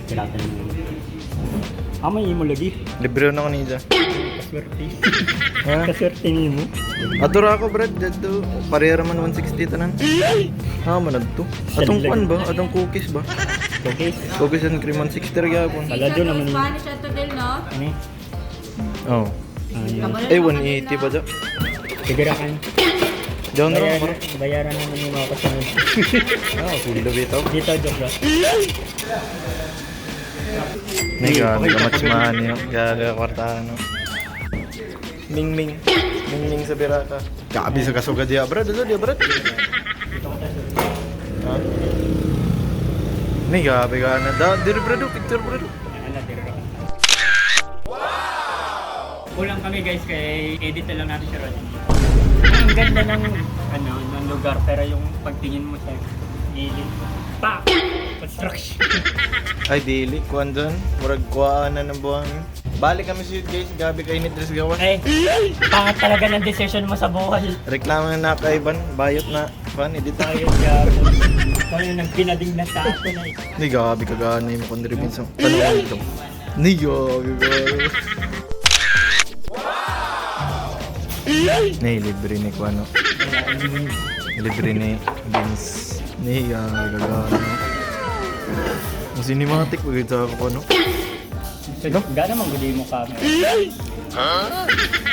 Kailangan mo. May imo lagi. Libre na kanina. Kaswerte. Ha? Kaswerte mo. Adora ako brad, dito. Parehara man 160 tanan. Manad to. Atong kuan ba? Atong cookies ba? Okay. Cookies and cream 160 rin yapon. Pala doon naman yun. Spanish ato din, no? Ano? Oh. Ayun. 180 ba da? Sigara ka. Down na lang. Bayaran naman yung mga kasunod. Full the bitaw. Dito, joke lang. Nega, kamatchman yun. Gaga kwartahan no. Ming sa biraka. Kabi sa kasuga dia brad, dia brad. Ha? Nega, na da dir brad, picture brad. Kulang kami guys kay edit na lang natin siya ron. Ang ganda ng lugar pero yung pagtingin mo sa gilid, construction. Ay dili kuan doon, murag kuan na ng buwan. Balik kami sa guys, gabi kay ni Tres gawas. Pangat talaga ng decision mo sa buhay. Reklamo na kay Ivan, bayot na. Fan, edit tayo. Kaya nang pinading na sa ato na eh. Ni gabi kagana yung contribute sa tanong ito. Ni gabi. Ni libre ni kuano. Libre ni Vince. Ni gagana. Mas cinematic ba ito ako no? So, gana mang gudi mo kami.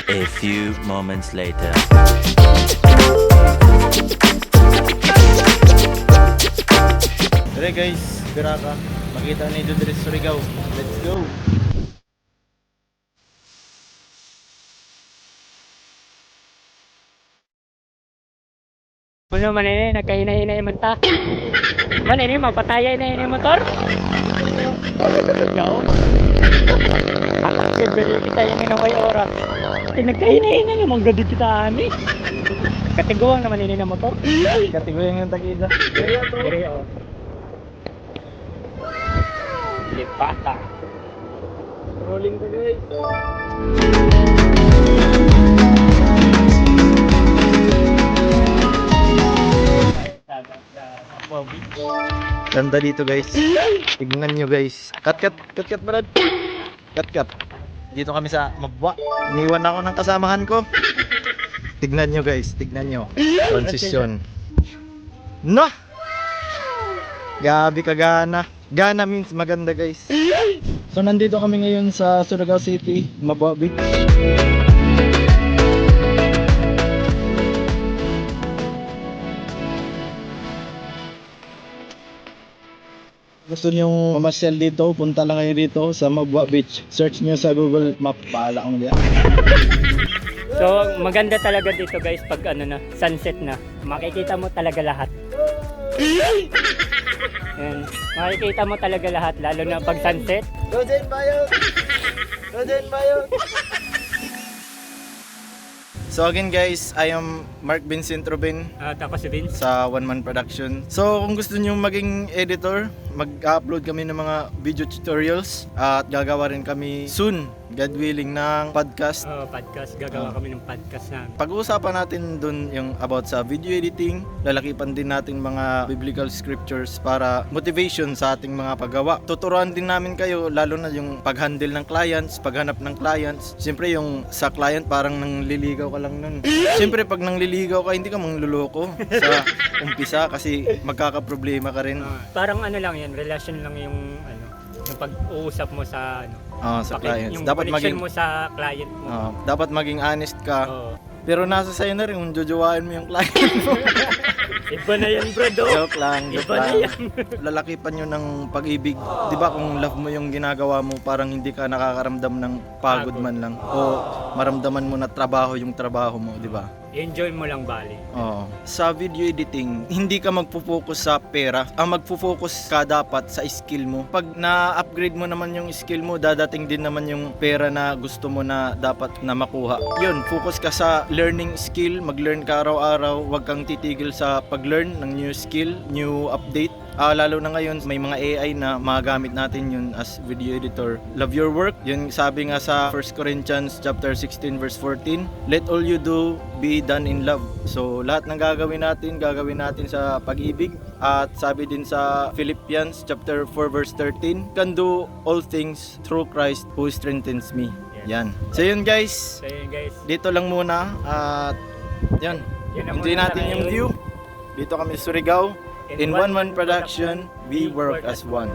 A few moments later. Tara guys, biraka. Makita ni Dudres Surigao. Let's go. Puno man ini nagkahinay-hinay man ta. Man ini mapataya na ini motor. Yo. Kaya kita ini na may oras. Nagkahinay-hinay naman gadi kita ani. Katiguang naman ini na motor. Katiguang yung takida. Diri oh. Lipata. Rolling to guys. Ganda dito guys. Tignan nyo guys. Cut brad. Cut. Dito kami sa Mabwa. Iniwan ako ng kasamahan ko. Tignan nyo guys. Tignan nyo. Transition. No! Gabi kagana. Gana means maganda guys. So nandito kami ngayon sa Surigao City, Mabwa Beach. Gusto nyo mamasyal dito, punta lang kayo dito sa Mabwa Beach. Search nyo sa Google Map, bahala kong diyan. So maganda talaga dito guys pag sunset na. Makikita mo talaga lahat. Yan. Makikita mo talaga lahat lalo na pag sunset. Roden Bayo! So again guys, I am Mark Vincent Robin At ako si Vince. sa One Man Production. So kung gusto niyo maging editor, mag-upload kami ng mga video tutorials at gagawa rin kami soon, God willing, ng podcast. Podcast. Gagawa kami ng podcast na. Pag-uusapan natin dun yung about sa video editing, lalakipan din natin mga biblical scriptures para motivation sa ating mga paggawa. Tuturuan din namin kayo lalo na yung pag-handle ng clients, paghanap ng clients. Siyempre yung sa client parang nangliligaw ka lang nun. Siyempre pag nangliligaw ka hindi ka mangluloko sa umpisa kasi magkakaproblema ka rin. Parang lang yan, relation lang yung yung pag-uusap mo sa Sa clients. Yung Dapat connection maging mo sa client mo. dapat maging honest ka. Oo. Pero nasa sa'yo na rin kung jojowain mo yung client mo. Iba na yan, bro. Joke lang. Iba na yan. Lalakipan nyo ng pag-ibig. Di ba kung love mo yung ginagawa mo, parang hindi ka nakakaramdam ng pagod man lang. O maramdaman mo na trabaho yung trabaho mo, di ba? I-enjoy mo lang bali. Oo. Sa video editing, hindi ka magpo-focus sa pera. Ang magpo-focus ka dapat sa skill mo. Pag na-upgrade mo naman yung skill mo, dadating din naman yung pera na gusto mo na dapat na makuha. Yun, focus ka sa learning skill. Mag-learn ka araw-araw. Huwag kang titigil sa pag-learn ng new skill, new update. Lalo na ngayon, may mga AI na magagamit natin yun as video editor. Love your work. Yun sabi nga sa 1 Corinthians chapter 16 verse 14, let all you do be done in love. So lahat ng gagawin natin sa pag-ibig. At sabi din sa Philippians chapter 4 verse 13, can do all things through Christ who strengthens me. Yan. So yun guys, So yun guys. dito lang muna at yan. Yan ang Enjoy muna natin yung tayo. view. Dito kami sa Surigao. In One Man Production, we work as one.